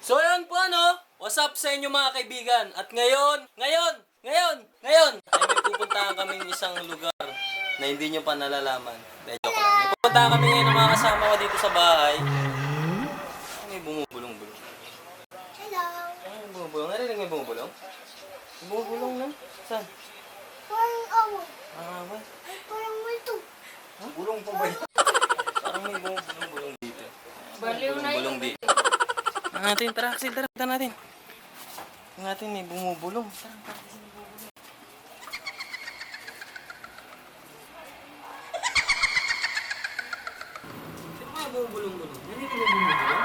So ayun po what's up sa inyo mga kaibigan? At ngayon, ay may pupuntahan kaming isang lugar na hindi nyo pa nalalaman. Joke lang. May pupuntahan kami ngayon ng mga kasama ko dito sa bahay. May bumubulong-bulong. Hello. May bumubulong. Narinig may bumubulong? Bumubulong na? Saan? Parang awal. What? Parang multo. Huh? Bulong pa ba yun? Parang may bumubulong dito. Baliw na Bulong dito. Tara, Axel, tara, kita natin. Tingnan natin, may bumubulong. Tara, kasi may bumubulong. Sino kaya bumubulong-bulong? Narinig mo bumubulong?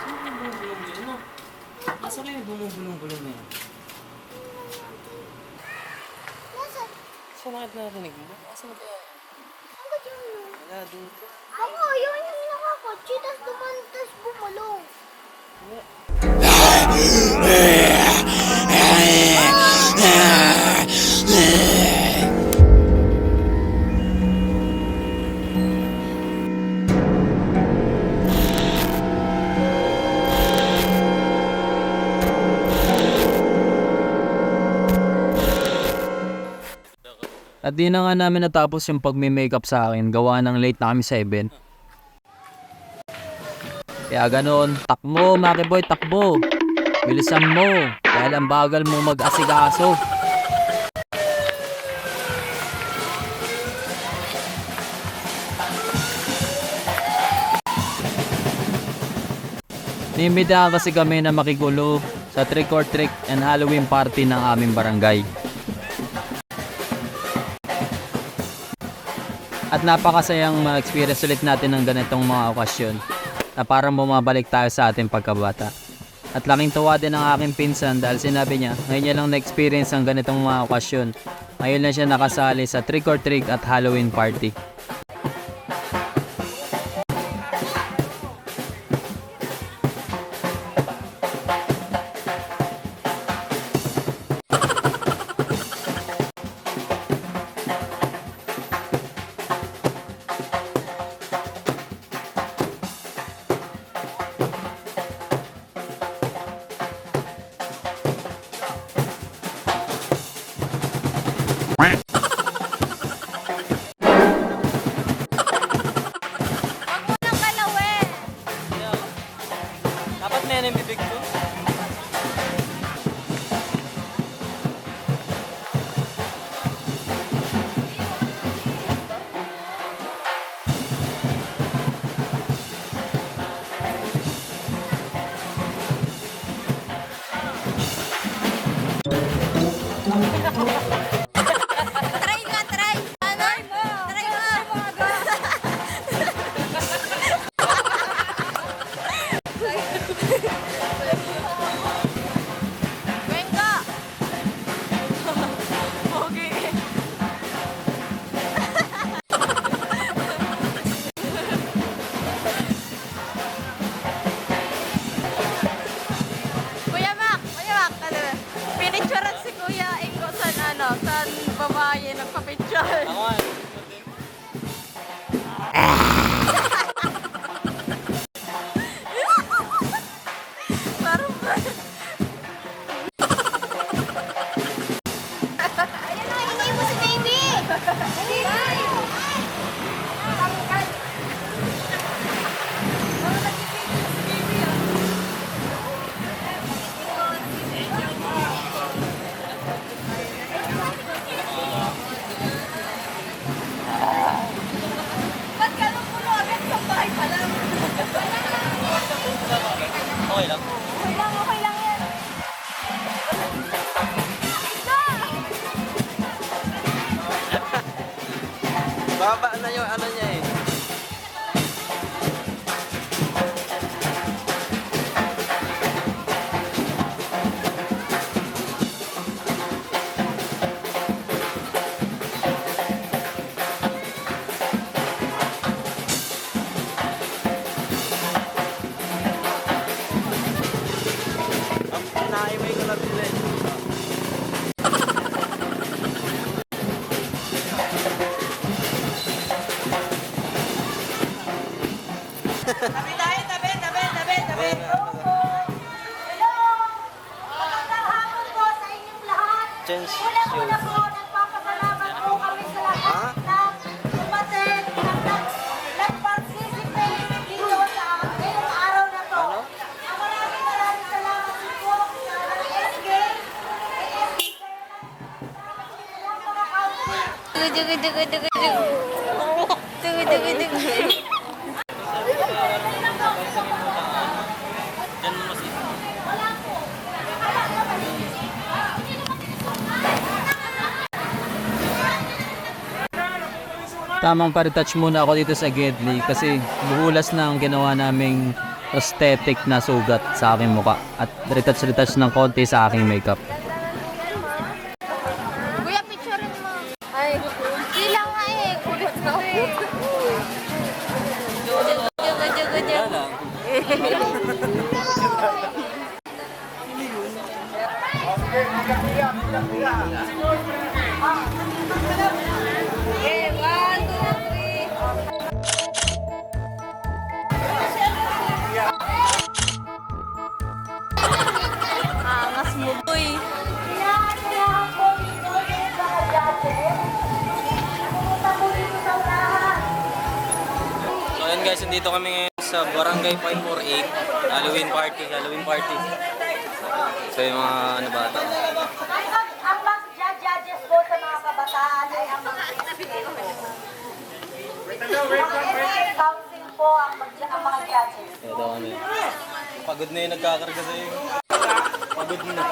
Sino kaya bumubulong-bulong? Ano? Nasaan yung bumubulong-bulong na yun? Nasaan? Saan nakit narinig mo? Nasaan na kaya? Ang ba dyan? Wala, dito. Ako, yun yung nakakotsi, tas duman, tas bumulong. At di na nga namin natapos yung pagme-makeup sa akin, gawa ng late na kami sa event. Kaya ganoon, takbo Maki Boy, takbo! Bilisan mo, dahil ang bagal mo mag-asikaso. Nimitahan kasi kami na makigulo sa trick or treat and Halloween party ng aming barangay. At napakasayang ma-experience ulit natin ng ganitong mga okasyon na parang bumabalik tayo sa ating pagkabata. At laking tuwa din ang aking pinsan dahil sinabi niya ngayon niya lang na-experience ang ganitong mga okasyon. Ngayon lang siya nakasali sa trick or treat at Halloween party. Huwag mo nang galawin. Dapat na yan ang bibig ko. Try nga, try. Ano? Try mo. Wengo. Okay. Kuya Mac, ano? Pinicturean si Kuya Ingo saan babae nagpa-picture. Ako nga. Parang ayan na, hinay mo si baby! Ba't ganun puno agad sa bahay pa lang? Okay lang. Okay lang yan. Baba na yung ano niya eh. Ang naimay ko na sila eh. Tabi tayo, tabi, tabi, tabi, tabi. Diyan mo kasi. Tamang pa-retouch muna ako dito sa Gedli kasi buhulas na ang ginawa naming aesthetic na sugat sa aking muka at retouch ng konti sa aking makeup. Kuya, picturein mo. Ay, hindi lang nga eh. Kulit na eh. Yan lang. Okay, 1, 2, 3. Angas mo, boy. So ayan guys, nandito kami ngayon sa Barangay 548 Halloween party. So yung mga ano bata. Ang mag-judges po sa mga kabataan ay ang mga counting po ang mga judges. Ito kami. Pagod na yung nagkakarga sa'yo. Pagod na.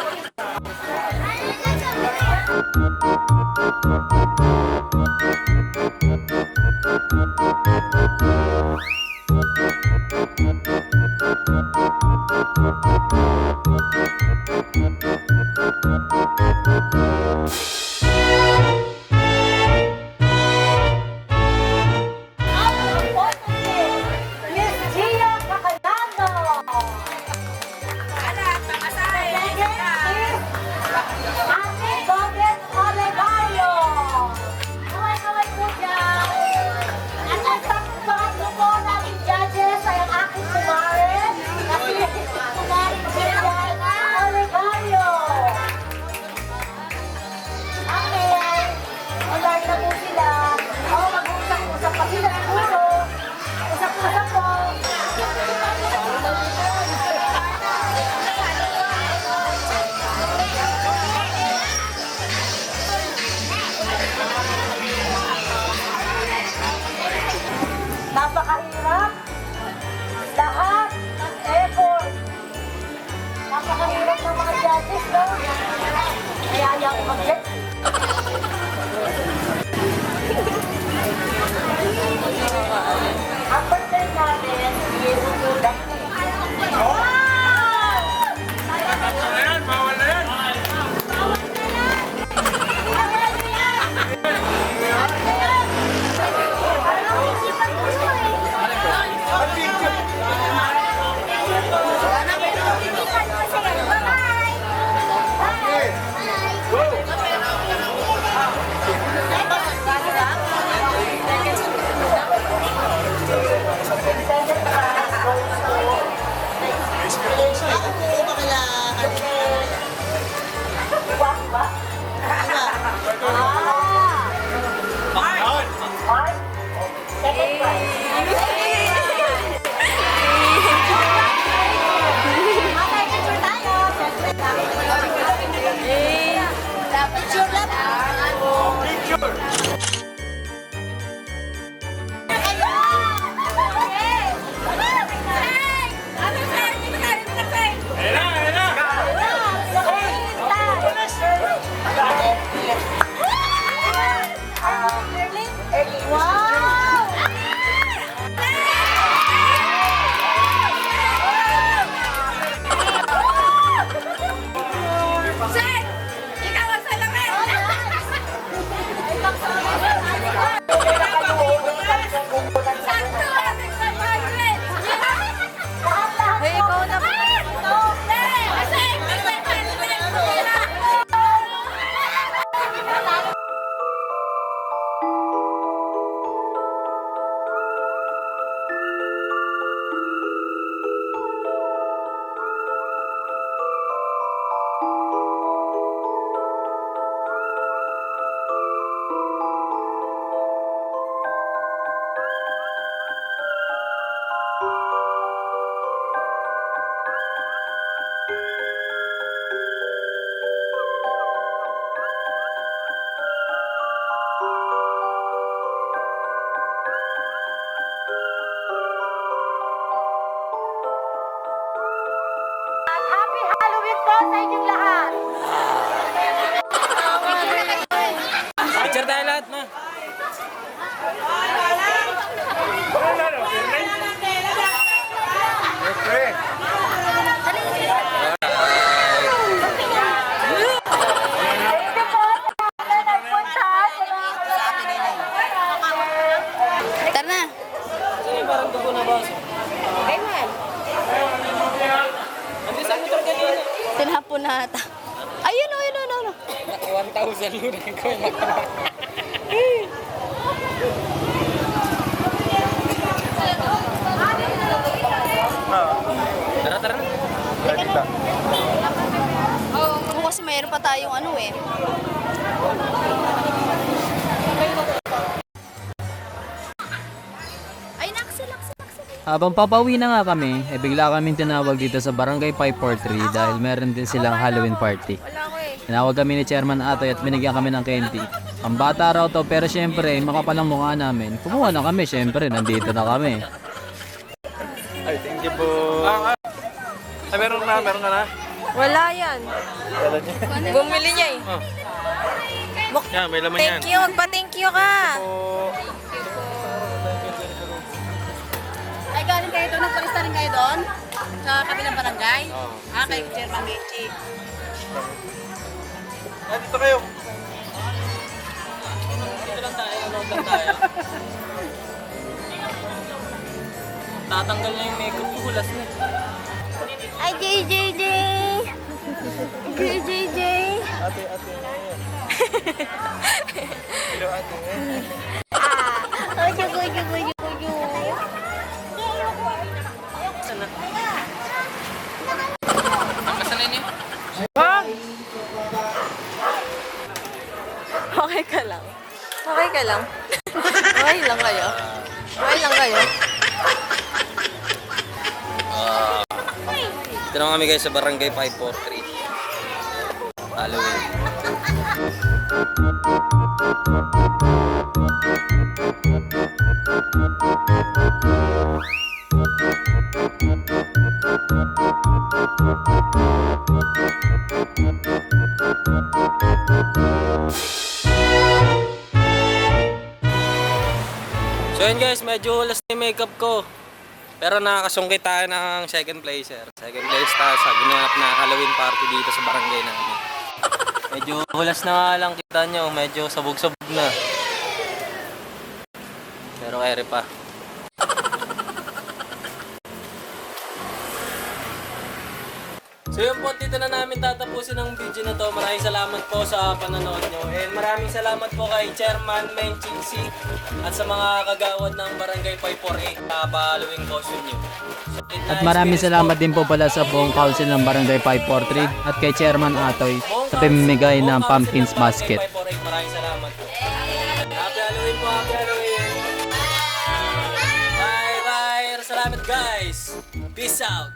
Miss Gia Cacanano. Ate Godet Olegario. Kaway-kaway po dyan. At ang pangatlo po namin judges ay ang aking kumare. Kasi kumare Gia Olegario. Okay. Alert na po sila. Mag-usap-usap pa sila siguro. Usap-usap po. Napakahirap. Lahat ng effort. Napakahirap ng mga judges, no? Kaya ayaw ko mag-judge. Ang birthday natin is Wow! Happy Halloween po sa inyong lahat. Picture tayo lahat, ma. Tara na. Kasi parang dugo na ba? Andi sa motor kanina. Tinapon na ata. Ayun, ayun, ayun, ayun. 1,000 lunan ko. Tara, tara na. Oo, kasi mayroon pa tayong ano eh. Ay, naksi. Habang papauwi na nga kami, bigla kaming tinawag dito sa Barangay 543 dahil meron din silang Halloween party. Wala ko eh. Tinawag kami ni Chairman Atoy at binigyan kami ng candy. Ang bata raw to pero syempre makapalang mukha namin. Kumuha na kami syempre, nandito na kami. Ay, thank you po. Ay, meron ka na. Wala yan. Bumili niya eh. Yan, may laman yan. Thank you, magpa-thank you ka. Ay, galing kayo doon? Nagpalista rin kayo doon? Sa kabilang barangay? Kay Chairman Mechi. Ah, dito kayo. Dito lang tayo, load lang tayo. Tatanggal na yung makeup ko, hulas na. Ay, JJJ! JJJ! Ate. Hello, ate. Kuyo. Kasanay niyo? Okay ka lang. Okay ka lang. Okay lang kayo. Okay lang kayo. Dito naman kami guys sa Barangay 543. Halloween. So yun guys, medyo hulas na yung makeup ko. Pero nakakasungkit tayo ng second placer. Second place tayo sa ginanap na Halloween party dito sa barangay namin. Medyo hulas na nga lang, kita nyo. Medyo sabog-sabog na. Pero ere pa. So yun po, dito na namin tatapusin ang video na to. Maraming salamat po sa panonood nyo. And maraming salamat po kay Chairman Menching C at sa mga kagawad ng Barangay 548 sa pa-Halloween costume nyo. So, At maraming salamat din po pala sa buong council ng Barangay 543 at kay Chairman Atoy sa pamimigay ng pumpkins basket. Maraming salamat po. Happy Halloween po, Happy Halloween! Bye! Salamat guys! Peace out!